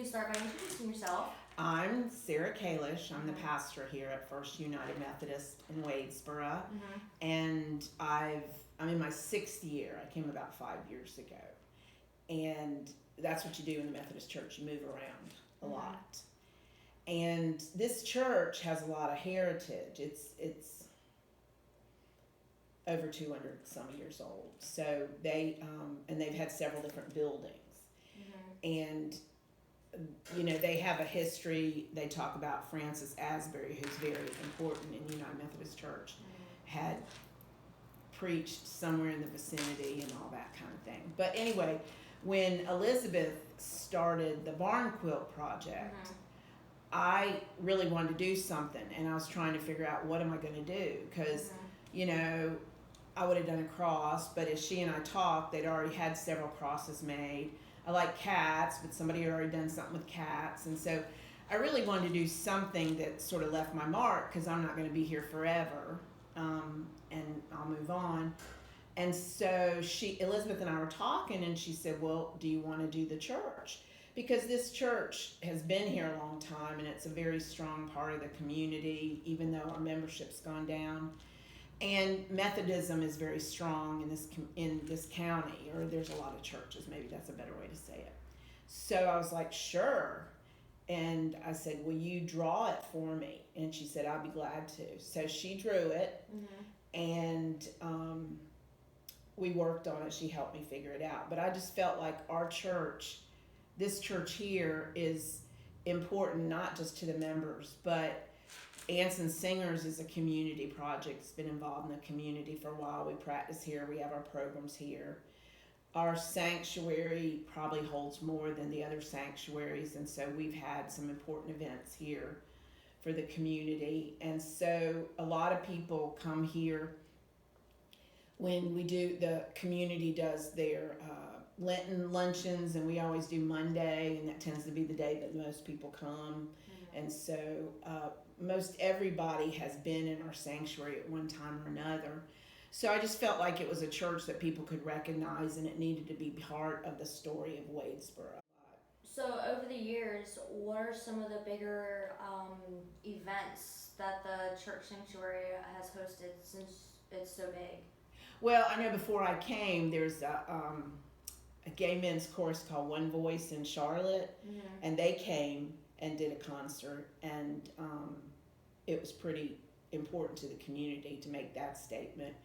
please start by introducing yourself? I'm Sarah Kalish. I'm the pastor here at First United Methodist in Wadesboro, and I'm in my 6th year. I came about 5 years ago, and that's what you do in the Methodist Church. You move around a lot, and this church has a lot of heritage. It's over 200 some years old. So they've had several different buildings, and they have a history. They talk about Francis Asbury, who's very important in United Methodist Church, had preached somewhere in the vicinity and all that kind of thing. But anyway, when Elizabeth started the barn quilt project, I really wanted to do something, and I was trying to figure out what am I going to do, because I would have done a cross, but as she and I talked, they'd already had several crosses made. I like cats, but somebody had already done something with cats. And so I really wanted to do something that sort of left my mark, because I'm not going to be here forever, and I'll move on. And so Elizabeth and I were talking, and she said, well, do you want to do the church? Because this church has been here a long time, and it's a very strong part of the community, even though our membership's gone down. And Methodism is very strong in this county, or there's a lot of churches, maybe that's a better way to say it. So I was like, sure. And I said, will you draw it for me? And she said, I'll be glad to. So she drew it, and we worked on it. She helped me figure it out. But I just felt like our church, this church here, is important not just to the members, but Anson Singers is a community project. It's been involved in the community for a while. We practice here. We have our programs here. Our sanctuary probably holds more than the other sanctuaries, and so we've had some important events here for the community. And so a lot of people come here when the community does their Lenten luncheons, and we always do Monday, and that tends to be the day that most people come. And so most everybody has been in our sanctuary at one time or another. So I just felt like it was a church that people could recognize, and it needed to be part of the story of Wadesboro. So over the years, what are some of the bigger events that the church sanctuary has hosted since it's so big? Well, I know before I came, there's a gay men's chorus called One Voice in Charlotte, and they came and did a concert, and it was pretty important to the community to make that statement.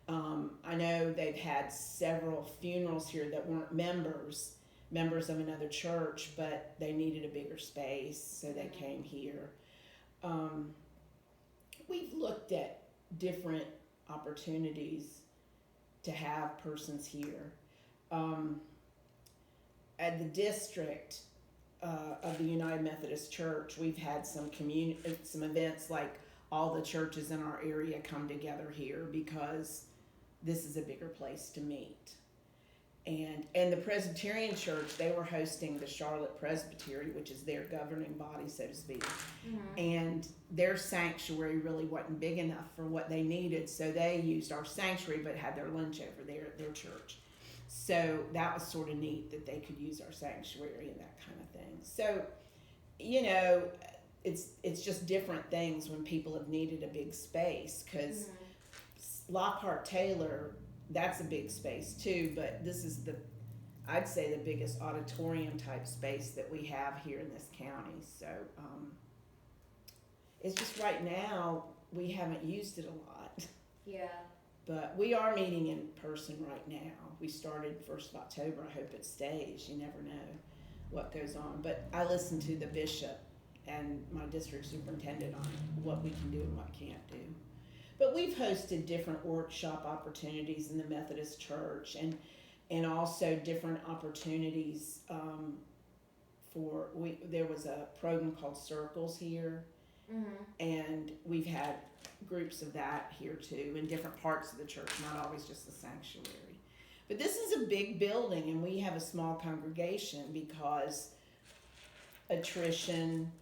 I know they've had several funerals here that weren't members of another church, but they needed a bigger space, so they came here. We've looked at different opportunities to have persons here. At the district of the United Methodist Church, we've had some events, like all the churches in our area come together here because this is a bigger place to meet. And the Presbyterian Church, they were hosting the Charlotte Presbytery, which is their governing body, so to speak. And their sanctuary really wasn't big enough for what they needed, so they used our sanctuary but had their lunch over there at their church. So that was sort of neat that they could use our sanctuary and that kind of thing. So, it's just different things when people have needed a big space, because Lockhart Taylor, that's a big space too, but this is I'd say the biggest auditorium type space that we have here in this county. So it's just right now we haven't used it a lot. Yeah. But we are meeting in person right now. We started 1st of October. I hope it stays. You never know what goes on. But I listen to the bishop and my district superintendent on what we can do and what can't do. But we've hosted different workshop opportunities in the Methodist Church, and also different opportunities there was a program called Circles here, and we've had groups of that here too in different parts of the church, not always just the sanctuary. But this is a big building, and we have a small congregation because attrition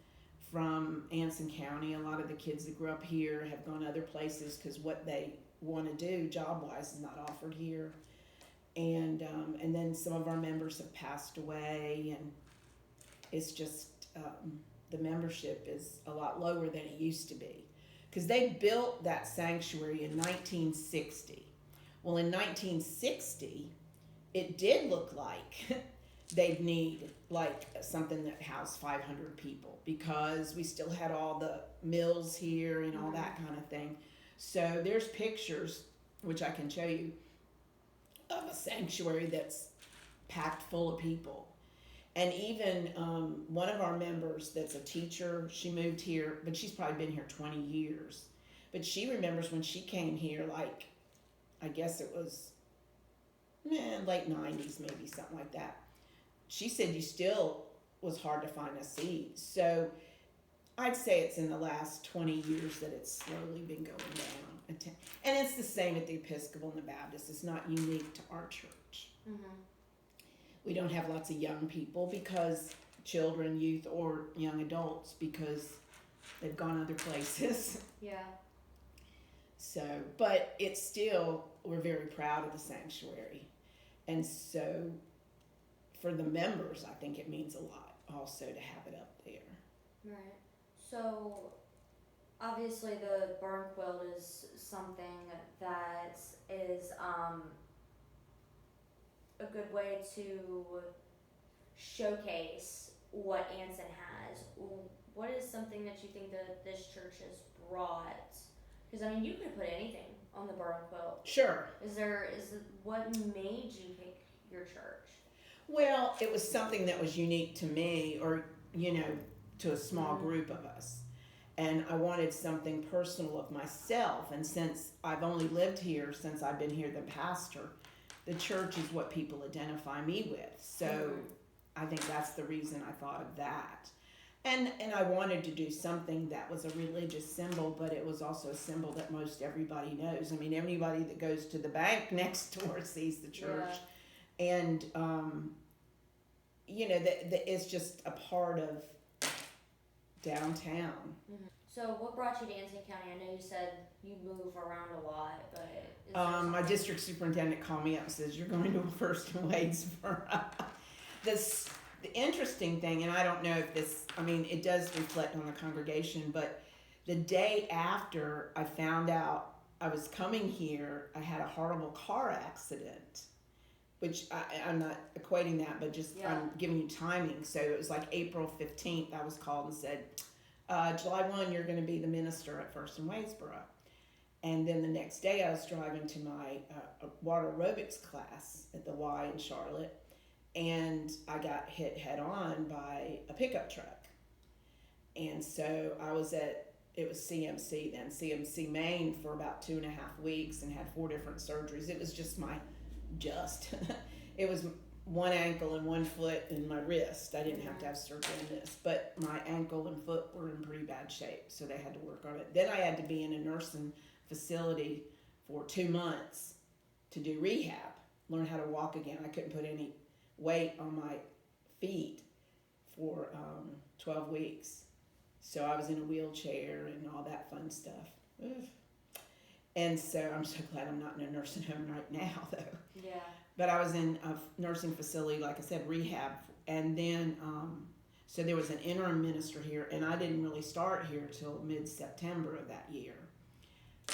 from Anson County. A lot of the kids that grew up here have gone other places because what they want to do job-wise is not offered here. And then some of our members have passed away, and it's just the membership is a lot lower than it used to be. Because they built that sanctuary in 1960. Well, in 1960, it did look like they'd need like something that housed 500 people, because we still had all the mills here and all that kind of thing. So there's pictures, which I can show you, of a sanctuary that's packed full of people. And even one of our members that's a teacher, she moved here, but she's probably been here 20 years. But she remembers when she came here, like, I guess it was late 90s, maybe, something like that. She said you still was hard to find a seat. So I'd say it's in the last 20 years that it's slowly been going down. And it's the same at the Episcopal and the Baptist. It's not unique to our church. We don't have lots of young people, because children, youth, or young adults, because they've gone other places. Yeah. So, but it's still, we're very proud of the sanctuary. And so for the members, I think it means a lot also to have it up there. Right. So obviously the burn quilt is something that is a good way to showcase what Anson has. What is something that you think that this church has brought? Because I mean, you could put anything on the burn quilt. Sure. What made you pick your church? Well, it was something that was unique to me, or to a small group of us. And I wanted something personal of myself. And since I've only lived here since I've been here the pastor, the church is what people identify me with. So I think that's the reason I thought of that. And I wanted to do something that was a religious symbol, but it was also a symbol that most everybody knows. I mean, anybody that goes to the bank next door sees the church. Yeah. And, it's just a part of downtown. So what brought you to Anson County? I know you said you move around a lot, but my district superintendent called me up and says, you're going to First in Wadesboro. The interesting thing, and I don't know if this, I mean, it does reflect on the congregation, but the day after I found out I was coming here, I had a horrible car accident, which I'm not equating that, but just I'm giving you timing. So it was like April 15th, I was called and said, July 1, you're going to be the minister at First in Wadesboro. And then the next day I was driving to my water aerobics class at the Y in Charlotte, and I got hit head on by a pickup truck. And so I was it was CMC then, CMC Maine, for about 2.5 weeks, and had 4 different surgeries. It was it was one ankle and one foot and my wrist. I didn't have to have surgery on this, but my ankle and foot were in pretty bad shape, so they had to work on it. Then I had to be in a nursing facility for 2 months to do rehab, learn how to walk again. I couldn't put any weight on my feet for 12 weeks. So I was in a wheelchair and all that fun stuff. Oof. And so I'm so glad I'm not in a nursing home right now, though. Yeah. But I was in a nursing facility, like I said, rehab. And then, so there was an interim minister here, and I didn't really start here till mid-September of that year.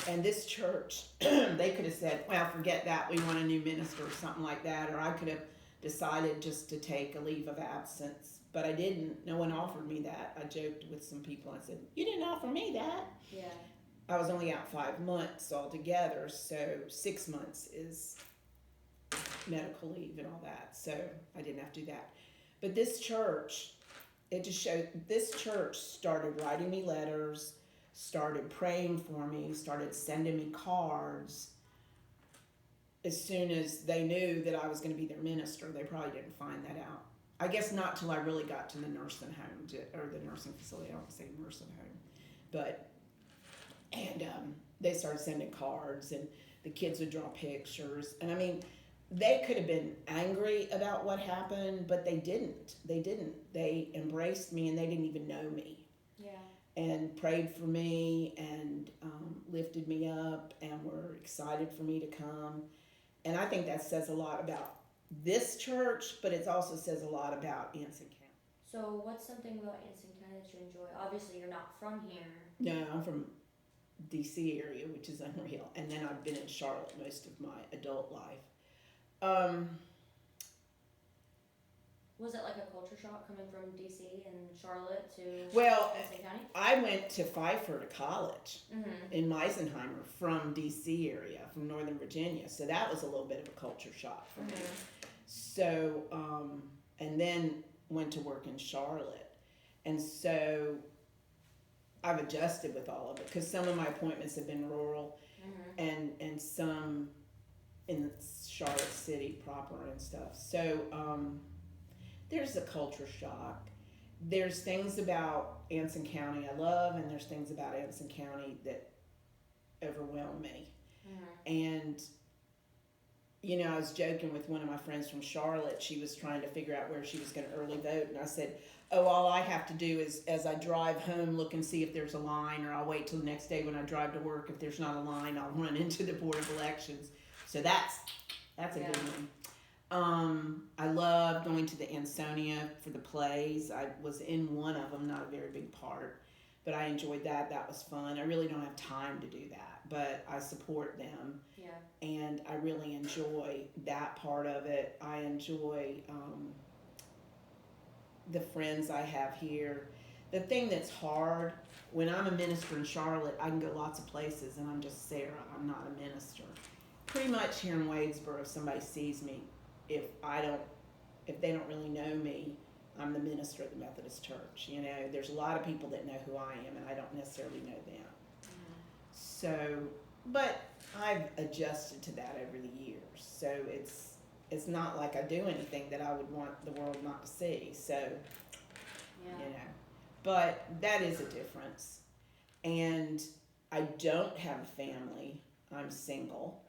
And this church, they could have said, well, forget that, we want a new minister or something like that. Or I could have decided just to take a leave of absence. But I didn't. No one offered me that. I joked with some people. I said, you didn't offer me that. Yeah. I was only out 5 months altogether, so 6 months is medical leave and all that, so I didn't have to do that. But this church, it just showed, this church started writing me letters, started praying for me, started sending me cards. As soon as they knew that I was going to be their minister, they probably didn't find that out. I guess not till I really got to the nursing home, or the nursing facility. I don't say nursing home, but they started sending cards, and the kids would draw pictures. And I mean, they could have been angry about what happened, but they didn't. They embraced me, and they didn't even know me. Yeah. And prayed for me, and lifted me up, and were excited for me to come. And I think that says a lot about this church, but it also says a lot about Anson County. So what's something about Anson County that you enjoy? Obviously, you're not from here. No, I'm from DC area, which is unreal. And then I've been in Charlotte most of my adult life. Was it like a culture shock coming from DC and Charlotte to Well, Anson County? I went to Pfeiffer to college Mm-hmm. in Meisenheimer from DC area, from Northern Virginia. So that was a little bit of a culture shock for me. So, and then went to work in Charlotte. And so I've adjusted with all of it because some of my appointments have been rural and some in Charlotte City proper and stuff. So there's a culture shock. There's things about Anson County I love, and there's things about Anson County that overwhelm me. And you know, I was joking with one of my friends from Charlotte. She was trying to figure out where she was going to early vote, and I said, "Oh, all I have to do is, as I drive home, look and see if there's a line, or I'll wait till the next day when I drive to work. If there's not a line, I'll run into the Board of Elections." So that's a good one. I love going to the Ansonia for the plays. I was in one of them, not a very big part, but I enjoyed that. That was fun. I really don't have time to do that, but I support them. Yeah. And I really enjoy that part of it. I enjoy the friends I have here. The thing that's hard, when I'm a minister in Charlotte, I can go lots of places and I'm just Sarah. I'm not a minister. Pretty much here in Wadesboro, if somebody sees me, if they don't really know me, I'm the minister of the Methodist Church. You know, there's a lot of people that know who I am, and I don't necessarily know them. So, but I've adjusted to that over the years. So it's not like I do anything that I would want the world not to see. So, you know, but that is a difference. And I don't have a family. I'm single.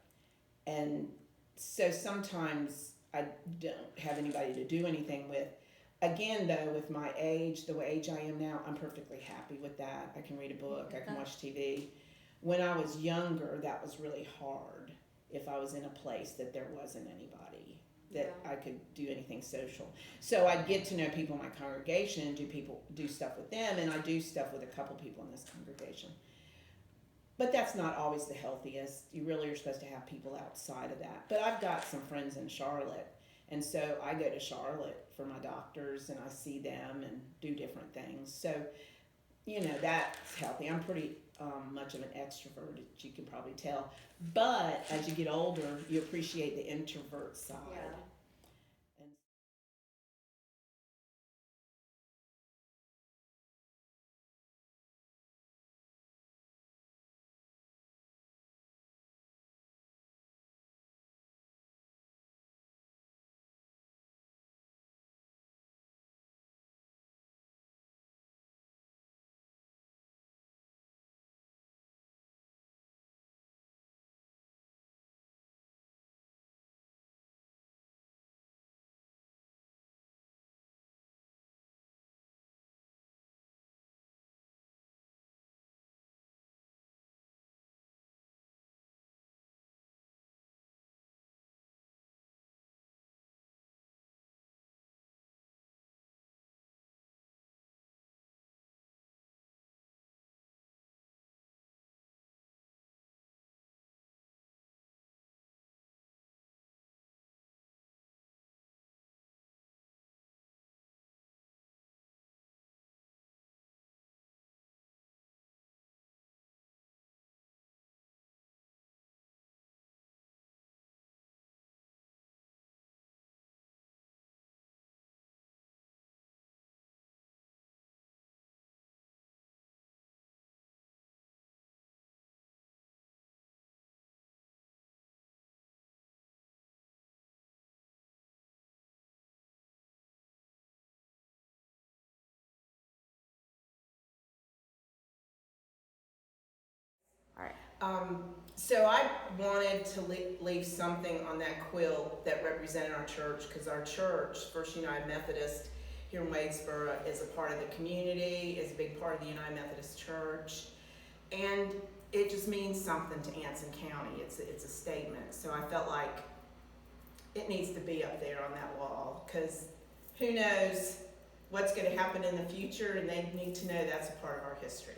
And so sometimes I don't have anybody to do anything with. Again, though, with my age, the age I am now, I'm perfectly happy with that. I can read a book, I can watch TV. When I was younger, that was really hard if I was in a place that there wasn't anybody that I could do anything social. So I'd get to know people in my congregation and do stuff with them, and I do stuff with a couple people in this congregation. But that's not always the healthiest. You really are supposed to have people outside of that. But I've got some friends in Charlotte, and so I go to Charlotte for my doctors, and I see them and do different things. So, you know, that's healthy. I'm pretty much of an extrovert, as you can probably tell. But as you get older, you appreciate the introvert side. Yeah. So I wanted to leave something on that quilt that represented our church, because our church, First United Methodist here in Wadesboro, is a part of the community, is a big part of the United Methodist Church, and it just means something to Anson County. It's a statement. So I felt like it needs to be up there on that wall, because who knows what's going to happen in the future, and they need to know that's a part of our history.